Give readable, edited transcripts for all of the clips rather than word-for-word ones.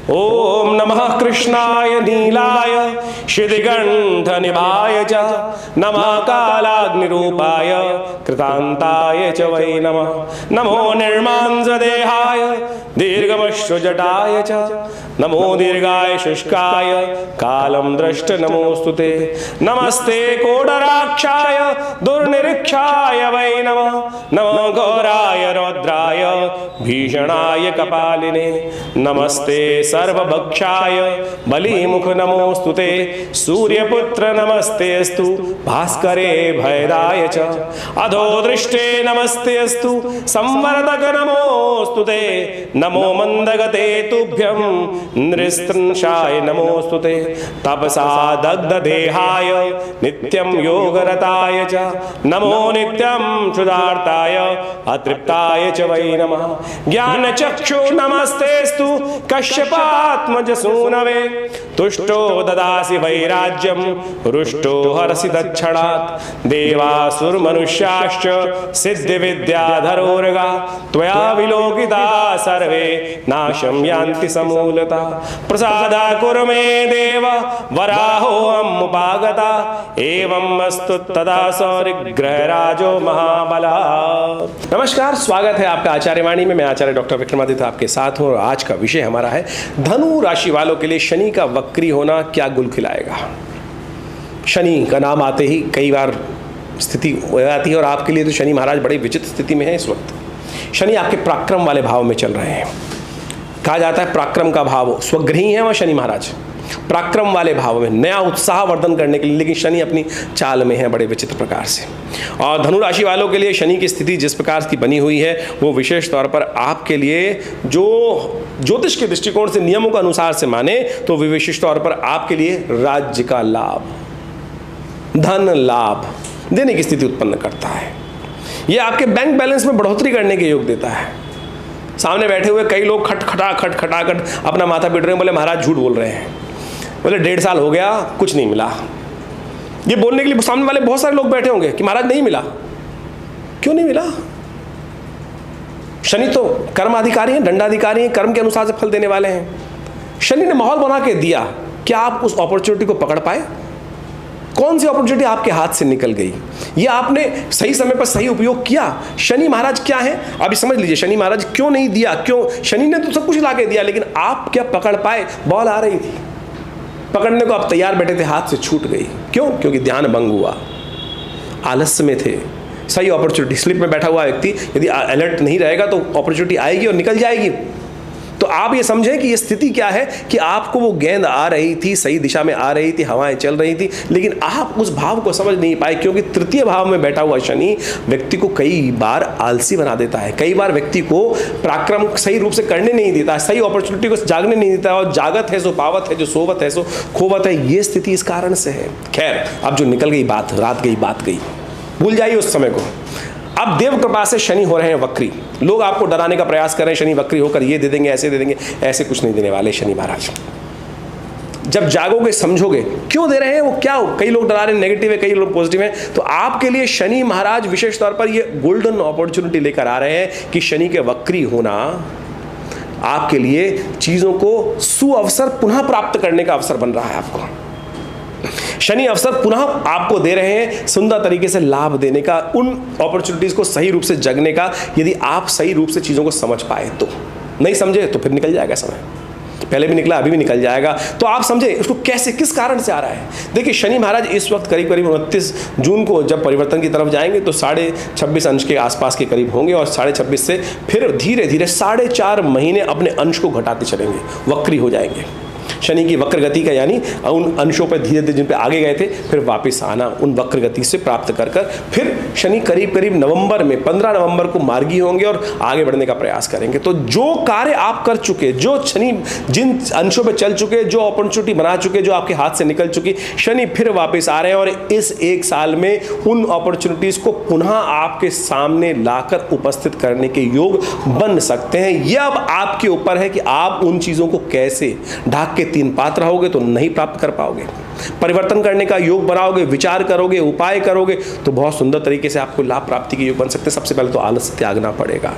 ओम नमः कृष्णाय नीलाय शितिगंधनिभाय च नमः कालाग्निरूपाय कृतांताय च वै नमः। नमो निर्मांसदेहाय दीर्घमश्रुजटाय च नमो दीर्घाय शुष्काय कालं दृष्ट नमोस्तुते। नमस्ते कोडराक्षाय दुर्निरीक्षाय वै नमः। नमो घोराय रौद्राय भीषणाय कपालिने। नमस्ते सर्वभक्षाय बलिमुख नमोस्तुते। सूर्यपुत्र नमस्तेस्तु भास्करे भयदाय च अधोदृष्टे नमस्तेस्तु संवर्धक नमोस्तुते। नमो मंदगते तुभ्यं नृस्त्रंशाय नमोस्तुते। तपसा दग्धदेहाय नित्यं योगरताय च नमो नित्यं क्षुधार्ताय अतृप्ताय च वै नमः। ज्ञानचक्षु नमस्तेस्तु कश्यपात्मज सूनवे। तुष्टो ददासि वैराज्यं रुष्टो हरसि तत्क्षणात्। देवासुरमनुष्याश्च सिद्धिविद्याधरोर्गा त्वया विलोकिता सर्वे नाशं यान्ति समूलता। प्रसादा कुरु मे देव वराहोऽमुपागता। एवं अस्तु तदा सौरिग्रहराजो महाबला। नमस्कार, स्वागत है आपका आचार्यवाणी में। मैं आचार्य डॉक्टर विक्रमादित्य आपके साथ हूँ और आज का विषय हमारा है धनु राशि वालों के लिए शनि का वक्री होना क्या गुल खिलाएगा। शनि का नाम आते ही कई बार स्थिति हो जाती है और आपके लिए तो शनि महाराज बड़ी विचित्र स्थिति में है इस वक्त। शनि आपके पराक्रम वाले भाव में चल रहे हैं। कहा जाता है पराक्रम का भाव स्वगृही है वह शनि महाराज, पराक्रम वाले भाव में नया उत्साह वर्धन करने के लिए, लेकिन शनि अपनी चाल में है बड़े विचित्र प्रकार से। और धनु राशि वालों के लिए शनि की स्थिति जिस प्रकार की बनी हुई है वो विशेष तौर पर आपके लिए जो ज्योतिष के दृष्टिकोण से नियमों के अनुसार से माने तो विशेष तौर पर आपके लिए राज्य का लाभ, धन लाभ देने की स्थिति उत्पन्न करता है। यह आपके बैंक बैलेंस में बढ़ोतरी करने के योग देता है। सामने बैठे हुए कई लोग खटखटाखट अपना माथा पीट रहे हैं, बोले महाराज झूठ बोल रहे हैं, बोले 1.5 साल हो गया कुछ नहीं मिला। ये बोलने के लिए सामने वाले बहुत सारे लोग बैठे होंगे कि महाराज नहीं मिला। क्यों नहीं मिला? शनि तो कर्म अधिकारी हैं, दंडाधिकारी हैं, कर्म के अनुसार से फल देने वाले हैं। शनि ने माहौल बना के दिया, क्या आप उस अपॉर्चुनिटी को पकड़ पाए? कौन सी अपॉर्चुनिटी आपके हाथ से निकल गई? ये आपने सही समय पर सही उपयोग किया? शनि महाराज क्या है अभी समझ लीजिए। शनि महाराज क्यों नहीं दिया, क्यों? शनि ने तो सब कुछ ला के दिया, लेकिन आप क्या पकड़ पाए? बॉल आ रही थी, पकड़ने को आप तैयार बैठे थे, हाथ से छूट गई। क्यों? क्योंकि ध्यान भंग हुआ, आलस्य में थे। सही अपॉर्चुनिटी, स्लिप में बैठा हुआ व्यक्ति यदि अलर्ट नहीं रहेगा तो अपॉर्चुनिटी आएगी और निकल जाएगी। तो आप ये समझें कि ये स्थिति क्या है कि आपको वो गेंद आ रही थी, सही दिशा में आ रही थी, हवाएं चल रही थी, लेकिन आप उस भाव को समझ नहीं पाए क्योंकि तृतीय भाव में बैठा हुआ शनि व्यक्ति को कई बार आलसी बना देता है। कई बार व्यक्ति को पराक्रम सही रूप से करने नहीं देता, सही अपॉर्चुनिटी को जागने नहीं देता, और जागत है सो पावत है, जो सोवत है सो खोवत है। ये स्थिति इस कारण से है। खैर, अब जो निकल गई बात, रात गई बात गई, भूल जाइए उस समय को। अब देव कृपा से शनि हो रहे हैं वक्री। लोग आपको डराने का प्रयास कर रहे हैं, शनि वक्री होकर ये दे देंगे, ऐसे दे देंगे। ऐसे कुछ नहीं देने वाले शनि महाराज। जब जागोगे समझोगे क्यों दे रहे हैं वो, क्या हो। कई लोग डरा रहे हैं, नेगेटिव है, कई लोग पॉजिटिव हैं। तो आपके लिए शनि महाराज विशेष तौर पर ये गोल्डन अपॉर्चुनिटी लेकर आ रहे हैं कि शनि के वक्री होना आपके लिए चीजों को सुअवसर पुनः प्राप्त करने का अवसर बन रहा है। आपको शनि अवसर पुनः आपको दे रहे हैं सुंदर तरीके से लाभ देने का, उन अपॉर्चुनिटीज को सही रूप से जगने का, यदि आप सही रूप से चीजों को समझ पाए तो। नहीं समझे तो फिर निकल जाएगा समय, पहले भी निकला अभी भी निकल जाएगा। तो आप समझे उसको कैसे, किस कारण से आ रहा है। देखिए शनि महाराज इस वक्त करीब 29 जून को जब परिवर्तन की तरफ जाएंगे तो 26.5 अंश के आसपास के करीब होंगे, और 26.5 से फिर धीरे धीरे 4.5 महीने अपने अंश को घटाते चलेंगे, वक्री हो जाएंगे। शनि की वक्र गति का यानी उन अंशों पर धीरे धीरे जिन पे आगे गए थे फिर वापस आना, उन वक्र गति से प्राप्त कर फिर शनि करीब करीब नवंबर में 15 नवंबर को मार्गी होंगे और आगे बढ़ने का प्रयास करेंगे। तो जो कार्य आप कर चुके, जो शनि जिन अंशों पे चल चुके, जो अपॉर्चुनिटी बना चुके, जो आपके हाथ से निकल चुकी, शनि फिर वापस आ रहे हैं और इस 1 साल में उन अपॉर्चुनिटीज को पुनः आपके सामने लाकर उपस्थित करने के योग बन सकते हैं। यह अब आपके ऊपर है कि आप उन चीजों को कैसे ढाक के 3 पात्र रहोगे तो नहीं प्राप्त कर पाओगे। परिवर्तन करने का योग बनाओगे, विचार करोगे, उपाय करोगे तो बहुत सुंदर तरीके से आपको लाभ प्राप्ति के योग बन सकते हैं। सबसे पहले तो आलस्य त्यागना पड़ेगा।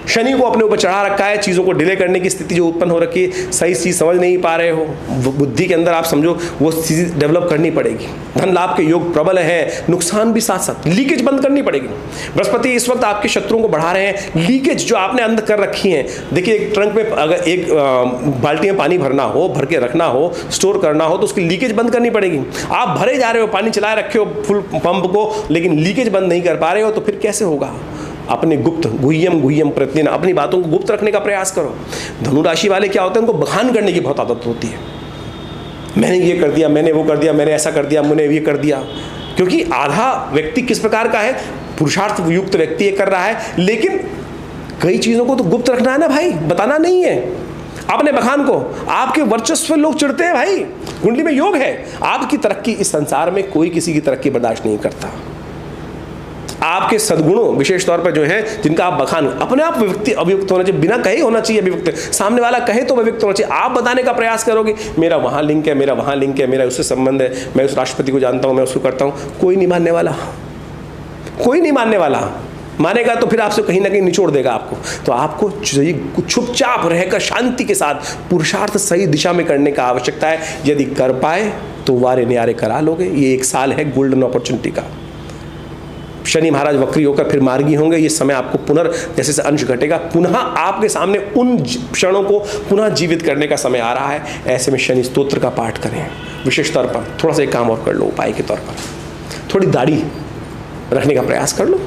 शनि को अपने ऊपर चढ़ा रखा है, चीज़ों को डिले करने की स्थिति जो उत्पन्न हो रखी है, सही चीज़ समझ नहीं पा रहे हो, बुद्धि के अंदर आप समझो वो चीज़ डेवलप करनी पड़ेगी। धन लाभ के योग प्रबल है, नुकसान भी साथ साथ, लीकेज बंद करनी पड़ेगी। बृहस्पति इस वक्त आपके शत्रुओं को बढ़ा रहे हैं, लीकेज जो आपने अंदर कर रखी है। देखिए एक ट्रंक में अगर एक बाल्टी में पानी भरना हो, भर के रखना हो, स्टोर करना हो, तो उसकी लीकेज बंद करनी पड़ेगी। आप भरे जा रहे हो, पानी चलाए रखे हो फुल पंप को, लेकिन लीकेज बंद नहीं कर पा रहे हो, तो फिर कैसे होगा? अपने गुप्त गुह्यम प्रतिदिन अपनी बातों को गुप्त रखने का प्रयास करो। धनु राशि वाले क्या होते हैं, उनको बखान करने की बहुत आदत होती है। मैंने ये कर दिया, मैंने वो कर दिया, मैंने ऐसा कर दिया, मैंने ये कर दिया। क्योंकि आधा व्यक्ति किस प्रकार का है, पुरुषार्थ युक्त व्यक्ति ये कर रहा है, लेकिन कई चीज़ों को तो गुप्त रखना है ना भाई, बताना नहीं है अपने बखान को। आपके वर्चस्व लोग चिढ़ते हैं भाई, कुंडली में योग है। आपकी तरक्की इस संसार में कोई किसी की तरक्की बर्दाश्त नहीं करता। आपके सद्गुणों विशेष तौर पर जो है, जिनका आप बखान, अपने आप व्यक्ति अभिव्यक्त होना चाहिए, बिना कहे होना चाहिए अभिव्यक्त। सामने वाला कहे तो अभिव्यक्त होना चाहिए। आप बताने का प्रयास करोगे, मेरा वहाँ लिंक है, मेरा वहाँ लिंक है, मेरा उससे संबंध है, मैं उस राष्ट्रपति को जानता हूँ, मैं उसको करता हूँ, कोई नहीं मानने वाला, कोई नहीं मानने वाला। मानेगा तो फिर आपसे कहीं ना कहीं निचोड़ देगा आपको। तो आपको चुपचाप रहकर शांति के साथ पुरुषार्थ सही दिशा में करने का आवश्यकता है। यदि कर पाए तो वारे न्यारे करा लोगे। ये एक साल है गोल्डन अपॉर्चुनिटी का। शनि महाराज वक्री होकर फिर मार्गी होंगे। ये समय आपको जैसे से अंश घटेगा, पुनः आपके सामने उन क्षणों को पुनः जीवित करने का समय आ रहा है। ऐसे में शनि स्तोत्र का पाठ करें। विशेष तौर पर थोड़ा सा एक काम और कर लो, उपाय के तौर पर थोड़ी दाढ़ी रखने का प्रयास कर लो।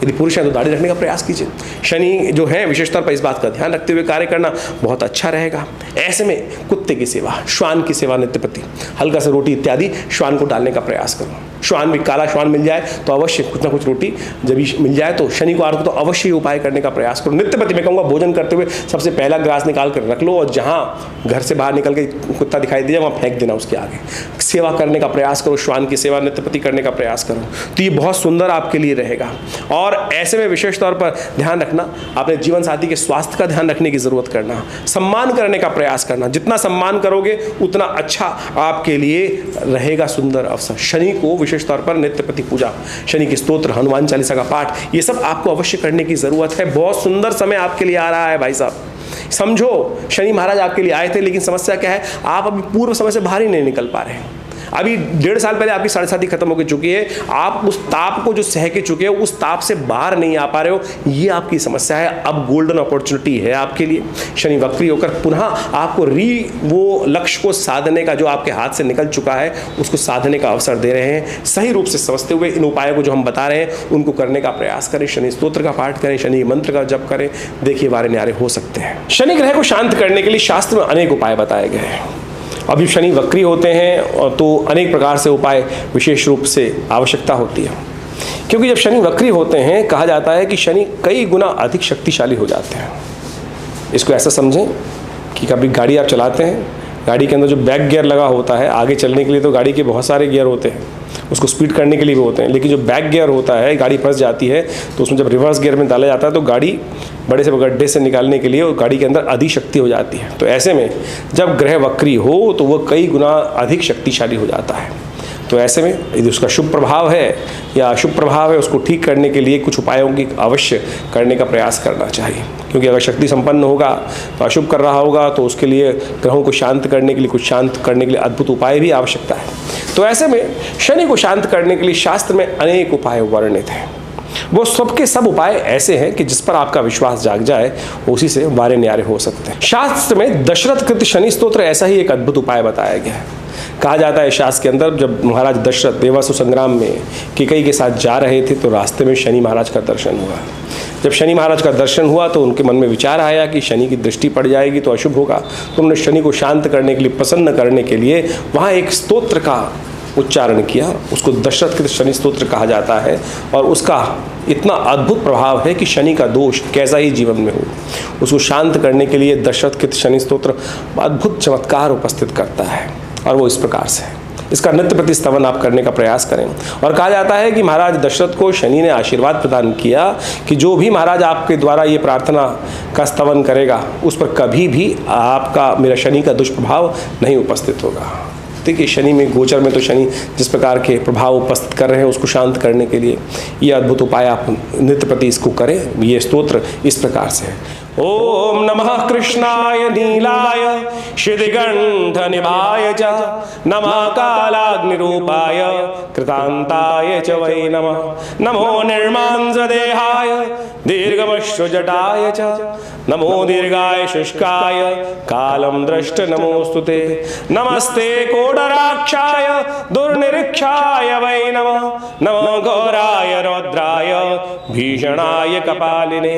यदि पुरुष है तो दाढ़ी रखने का प्रयास कीजिए। शनि जो है विशेष तौर पर इस बात का ध्यान रखते हुए कार्य करना बहुत अच्छा रहेगा। ऐसे में कुत्ते की सेवा, श्वान की सेवा नित्य प्रति, हल्का सा रोटी इत्यादि श्वान को डालने का प्रयास करो। श्वान भी, काला श्वान मिल जाए तो अवश्य कुछ ना कुछ रोटी जब भी मिल जाए तो शनि को आरती तो अवश्य उपाय करने का प्रयास करो। नित्य प्रति मैं कहूँगा भोजन करते हुए सबसे पहला ग्लास निकाल कर रख लो और जहाँ घर से बाहर निकल के कुत्ता दिखाई दे जाए वहाँ फेंक देना उसके आगे। सेवा करने का प्रयास करो, श्वान की सेवा नित्य प्रति करने का प्रयास करो, तो ये बहुत सुंदर आपके लिए रहेगा। और ऐसे में विशेष तौर पर ध्यान रखना, अपने जीवन साथी के स्वास्थ्य का ध्यान रखने की जरूरत करना, सम्मान करने का प्रयास करना। जितना सम्मान करोगे उतना अच्छा आपके लिए रहेगा सुंदर अवसर। शनि को विशेष तौर पर नित्य प्रति पूजा, शनि की स्तोत्र, हनुमान चालीसा का पाठ, ये सब आपको अवश्य करने की जरूरत है। बहुत सुंदर समय आपके लिए आ रहा है भाई साहब। समझो शनि महाराज आपके लिए आए थे, लेकिन समस्या क्या है, आप अभी पूर्व समय से बाहर ही नहीं निकल पा रहे हैं। अभी 1.5 साल पहले आपकी 7.5 खत्म हो चुकी है। आप उस ताप को जो सह के चुके हो, उस ताप से बाहर नहीं आ पा रहे हो, ये आपकी समस्या है। अब गोल्डन अपॉर्चुनिटी है आपके लिए। शनि वक्री होकर पुनः आपको वो लक्ष्य को साधने का, जो आपके हाथ से निकल चुका है, उसको साधने का अवसर दे रहे हैं। सही रूप से समझते हुए इन उपायों को जो हम बता रहे हैं उनको करने का प्रयास करें। शनि स्तोत्र का पाठ करें, शनि मंत्र का जप करें, देखिए वारे न्यारे हो सकते हैं। शनि ग्रह को शांत करने के लिए शास्त्र में अनेक उपाय बताए गए हैं। अब जब शनि वक्री होते हैं तो अनेक प्रकार से उपाय विशेष रूप से आवश्यकता होती है, क्योंकि जब शनि वक्री होते हैं कहा जाता है कि शनि कई गुना अधिक शक्तिशाली हो जाते हैं। इसको ऐसा समझें कि कभी गाड़ी आप चलाते हैं, गाड़ी के अंदर जो बैक गियर लगा होता है, आगे चलने के लिए तो गाड़ी के बहुत सारे गियर होते हैं, उसको स्पीड करने के लिए भी होते हैं, लेकिन जो बैक गियर होता है, गाड़ी फंस जाती है तो उसमें जब रिवर्स गियर में डाला जाता है तो गाड़ी बड़े से गड्ढे से निकालने के लिए और गाड़ी के अंदर अधिक शक्ति हो जाती है। तो ऐसे में जब ग्रह वक्री हो तो वह कई गुना अधिक शक्तिशाली हो जाता है। तो ऐसे में यदि उसका शुभ प्रभाव है या अशुभ प्रभाव है, उसको ठीक करने के लिए कुछ उपायों की अवश्य करने का प्रयास करना चाहिए। क्योंकि अगर शक्ति संपन्न होगा तो अशुभ कर रहा होगा, तो उसके लिए ग्रहों को शांत करने के लिए, कुछ शांत करने के लिए अद्भुत उपाय भी आवश्यकता है। तो ऐसे में शनि को शांत करने के लिए शास्त्र में अनेक उपाय वर्णित हैं। वो सबके सब उपाय ऐसे हैं कि जिस पर आपका विश्वास जाग जाए उसी से वारे न्यारे हो सकते हैं। शास्त्र में दशरथ कृत शनि स्तोत्र ऐसा ही एक अद्भुत उपाय बताया गया है। कहा जाता है शास्त्र के अंदर, जब महाराज दशरथ देवासुर संग्राम में कैकेयी के साथ जा रहे थे तो रास्ते में शनि महाराज का दर्शन हुआ। जब शनि महाराज का दर्शन हुआ तो उनके मन में विचार आया कि शनि की दृष्टि पड़ जाएगी तो अशुभ होगा। तो उन्होंने शनि को शांत करने के लिए, प्रसन्न करने के लिए वहाँ एक स्तोत्र का उच्चारण किया। उसको दशरथ कृत शनि स्तोत्र कहा जाता है और उसका इतना अद्भुत प्रभाव है कि शनि का दोष कैसा ही जीवन में हो, उसको शांत करने के लिए दशरथ कृत शनि स्तोत्र अद्भुत चमत्कार उपस्थित करता है। और वो इस प्रकार से है। इसका नित्य प्रति स्तवन आप करने का प्रयास करें। और कहा जाता है कि महाराज दशरथ को शनि ने आशीर्वाद प्रदान किया कि जो भी महाराज आपके द्वारा ये प्रार्थना का स्तवन करेगा उस पर कभी भी आपका, मेरा शनि का दुष्प्रभाव नहीं उपस्थित होगा। देखिए शनि में, गोचर में तो शनि जिस प्रकार के प्रभाव उपस्थित कर रहे हैं उसको शांत करने के लिए ये अद्भुत उपाय आप नित्य प्रति इसको करें। ये स्तोत्र इस प्रकार से है। ओम नमः कृष्णाय नीलाय शिदिगंध निभाय च नमः कालाग्निरूपाय कृतांताय च वै नमः। नमो निर्मांसदेहाय दीर्घमश्रुजटाय च नमो दीर्घाय शुष्काय कालं दृष्ट नमोस्तुते। नमस्ते कोडराक्षाय दुर्निरीक्षाय वै नमः। नमो घोराय रौद्राय भीषणाय कपालिने।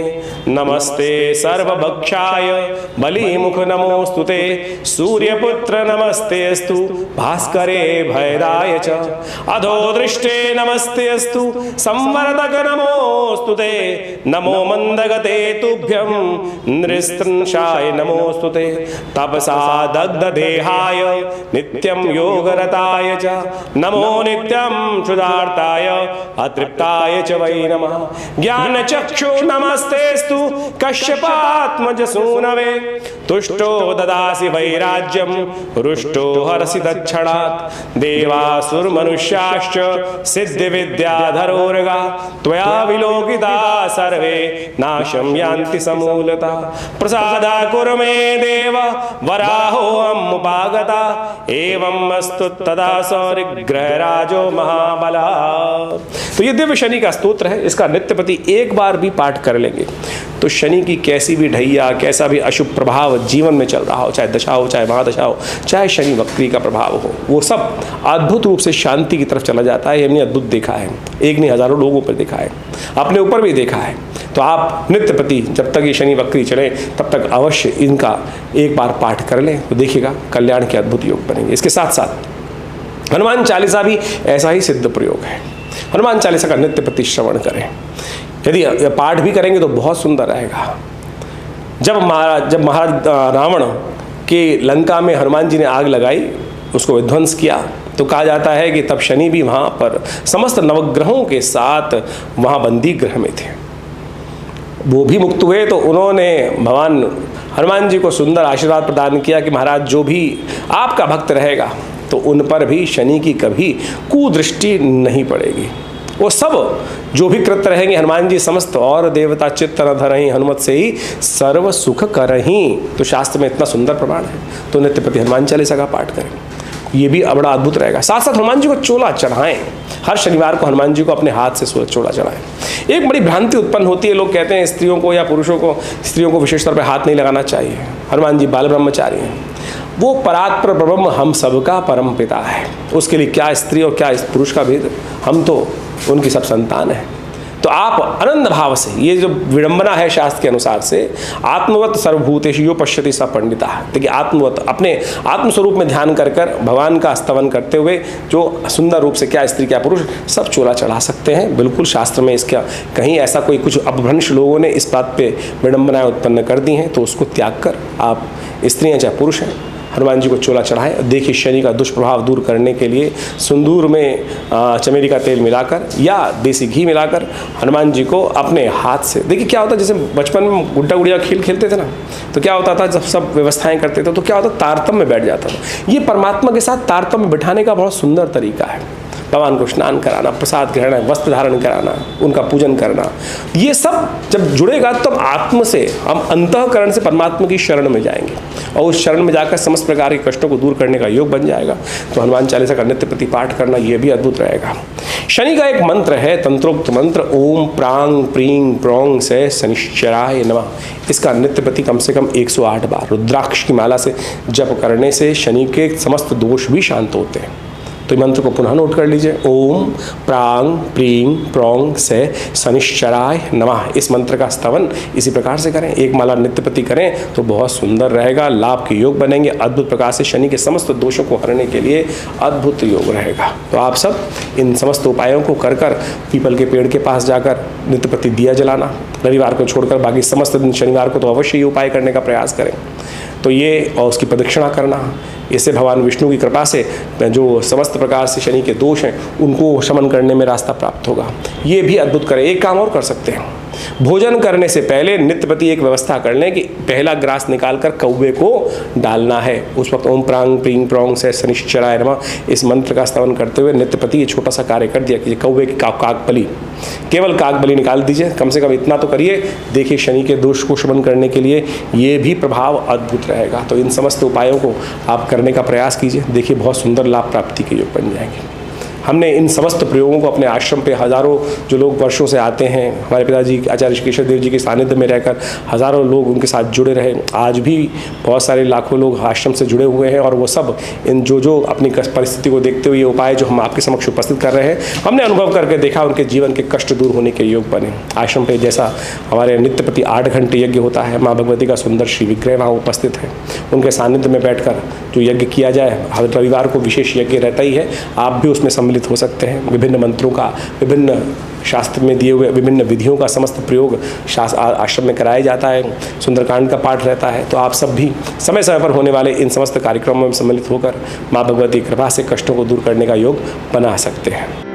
नमस्ते सर्वभक्षाय बलिमुख नमोस्तुते। सूर्यपुत्र नमस्तेस्तु भास्करे भयदाय च अधो दृष्टे नमस्तेस्तु संवर्धक नमोस्तुते। नमो मंदगते तुभ्यं नृस्त्रंशाय नमोस्तुते। तपसा दग्ध देहाय नित्यं योगरताय च नमो नित्यं क्षुधार्ताय अतृप्ताय च वै नमः। ज्ञान चक्षु नमस्तेस्तु कश्यपात्मज सूनवे। तुष्टो ददासि वैराज्यं रुष्टो हरसि दक्षिणात्। देवासुरमनुष्याश्च सिद्धिविद्याधरोर्गा त्वया विलोकिता सर्वे नाशं यान्ति समूलता। प्रसादा कुरु मे देव वराहोऽहम् उपागता। एवं अस्तु तदा सौरिग्रहराजो महाबला। तो ये दिव्य शनि का स्तोत्र है। इसका नित्य प्रति एक बार भी पाठ कर लेंगे तो शनि की कैसी भी ढैया, कैसा भी अशुभ प्रभाव जीवन में चल रहा हो, चाहे दशा हो, चाहे महादशा हो, चाहे शनि वक्री का प्रभाव हो, वो सब अद्भुत रूप से शांति की तरफ चला जाता है। हमने अद्भुत देखा है, एक नहीं हजारों लोगों पर देखा है, अपने ऊपर भी देखा है। तो आप नित्य प्रति जब तक ये शनि वक्री चले तब तक अवश्य इनका एक बार पाठ कर लें तो देखिएगा कल्याण के अद्भुत योग बनेंगे। इसके साथ साथ हनुमान चालीसा भी ऐसा ही सिद्ध प्रयोग है। हनुमान चालीसा का नित्य प्रति श्रवण करें। यदि पाठ भी करेंगे तो बहुत सुंदर रहेगा। जब महाराज रावण के लंका में हनुमान जी ने आग लगाई, उसको विध्वंस किया, तो कहा जाता है कि तब शनि भी वहाँ पर समस्त नवग्रहों के साथ वहाँ बंदी ग्रह में थे। वो भी मुक्त हुए तो उन्होंने भगवान हनुमान जी को सुंदर आशीर्वाद प्रदान किया कि महाराज जो भी आपका भक्त रहेगा तो उन पर भी शनि की कभी कुदृष्टि नहीं पड़ेगी। वो सब जो भी कृत रहेंगे हनुमान जी समस्त और देवता चित्त न धरहीं हनुमत से ही सर्व सुख करहीं। तो शास्त्र में इतना सुंदर प्रमाण है। तो नित्य प्रति हनुमान चालीसा का पाठ करें, ये भी बड़ा अद्भुत रहेगा। साथ साथ हनुमान जी को चोला चढ़ाएं। हर शनिवार को हनुमान जी को अपने हाथ से चोला चढ़ाएं। एक बड़ी भ्रांति उत्पन्न होती है, लोग कहते हैं स्त्रियों को या पुरुषों को, स्त्रियों को विशेष तौर पर हाथ नहीं लगाना चाहिए। हनुमान जी बाल ब्रह्मचारी हैं, वो परात्पर ब्रह्म हम सबका परम पिता है। उसके लिए क्या स्त्री और क्या पुरुष का भेद, हम तो उनकी सब संतान है। तो आप आनंद भाव से, ये जो विडंबना है शास्त्र के अनुसार से, आत्मवत सर्वभूतेषु यो पश्यति स पंडिता, देखिए आत्मवत अपने आत्मस्वरूप में ध्यान कर कर भगवान का स्तवन करते हुए जो सुंदर रूप से क्या स्त्री क्या पुरुष सब चोला चढ़ा सकते हैं। बिल्कुल शास्त्र में इसका कहीं ऐसा कोई कुछ अपभ्रंश लोगों ने इस बात पे विडंबनाएं उत्पन्न कर दी हैं, तो उसको त्याग कर आप स्त्रियाँ चाहे पुरुष हैं हनुमान जी को चोला चढ़ाएं। देखिए शनि का दुष्प्रभाव दूर करने के लिए सिंदूर में चमेली का तेल मिलाकर या देसी घी मिलाकर हनुमान जी को अपने हाथ से, देखिए क्या होता है, जैसे बचपन में गुड्डा गुड़िया खेल खेलते थे ना, तो क्या होता था जब सब व्यवस्थाएं करते थे तो क्या होता, तारतम्य में बैठ जाता था। ये परमात्मा के साथ तारतम्य में बिठाने का बहुत सुंदर तरीका है। भगवान को स्नान कराना, प्रसाद ग्रहण, वस्त्र धारण कराना, उनका पूजन करना, ये सब जब जुड़ेगा तब आत्म से हम अंतःकरण से परमात्मा की शरण में जाएंगे और उस शरण में जाकर समस्त प्रकार के कष्टों को दूर करने का योग बन जाएगा। तो हनुमान चालीसा का नित्य प्रति पाठ करना ये भी अद्भुत रहेगा। शनि का एक मंत्र है, तंत्रोक्त मंत्र, ओम प्रांग प्रींग प्रोंग से शनिश्चराय नमः। इसका नित्य प्रति कम से कम 108 बार रुद्राक्ष की माला से जप करने से शनि के समस्त दोष भी शांत होते हैं। तो मंत्र को पुनः नोट कर लीजिए, ओम प्रांग प्रींग प्रोंग से शनिश्चराय नमः। इस मंत्र का स्तवन इसी प्रकार से करें, एक माला नित्य प्रति करें तो बहुत सुंदर रहेगा, लाभ के योग बनेंगे। अद्भुत प्रकार से शनि के समस्त दोषों को हरने के लिए अद्भुत योग रहेगा। तो आप सब इन समस्त उपायों को कर कर पीपल के पेड़ के पास जाकर नित्य प्रति दिया जलाना, रविवार को छोड़कर बाकी समस्त दिन शनिवार को तो अवश्य ये उपाय करने का प्रयास करें। तो ये और उसकी प्रदक्षिणा करना, इससे भगवान विष्णु की कृपा से जो समस्त प्रकार से शनि के दोष हैं उनको शमन करने में रास्ता प्राप्त होगा। ये भी अद्भुत करें। एक काम और कर सकते हैं, भोजन करने से पहले नित्य प्रति एक व्यवस्था कर लें कि पहला ग्रास निकालकर कौवे को डालना है। उस वक्त ओम प्रांग प्रींग प्रोंग से शनिश्चराय नमः इस मंत्र का स्तवन करते हुए नित्य प्रति ये छोटा सा कार्य कर दिया कि कौवे की काकबली, केवल काकबली निकाल दीजिए, कम से कम इतना तो करिए। देखिए शनि के दोष को शमन करने के लिए ये भी प्रभाव अद्भुत रहेगा। तो इन समस्त उपायों को आप करने का प्रयास कीजिए, देखिए बहुत सुंदर लाभ प्राप्ति के योग बन जाएंगे। हमने इन समस्त प्रयोगों को अपने आश्रम पे हज़ारों जो लोग वर्षों से आते हैं, हमारे पिताजी आचार्य ऋषिकेश देव जी के सानिध्य में रहकर हज़ारों लोग उनके साथ जुड़े रहे। आज भी बहुत सारे लाखों लोग आश्रम से जुड़े हुए हैं और वो सब इन जो अपनी परिस्थिति को देखते हुए ये उपाय जो हम आपके समक्ष उपस्थित कर रहे हैं, हमने अनुभव करके देखा, उनके जीवन के कष्ट दूर होने के योग बने। आश्रम पे जैसा हमारे नित्य प्रति 8 घंटे यज्ञ होता है, माँ भगवती का सुंदर श्री विग्रह वहाँ उपस्थित है, उनके सानिध्य में बैठकर जो यज्ञ किया जाए, हर रविवार को विशेष यज्ञ रहता ही है, आप भी उसमें सम्मिलित हो सकते हैं। विभिन्न मंत्रों का, विभिन्न शास्त्र में दिए हुए विभिन्न विधियों का समस्त प्रयोग आश्रम में कराया जाता है। सुंदरकांड का पाठ रहता है। तो आप सब भी समय समय पर होने वाले इन समस्त कार्यक्रमों में सम्मिलित होकर माँ भगवती कृपा से कष्टों को दूर करने का योग बना सकते हैं।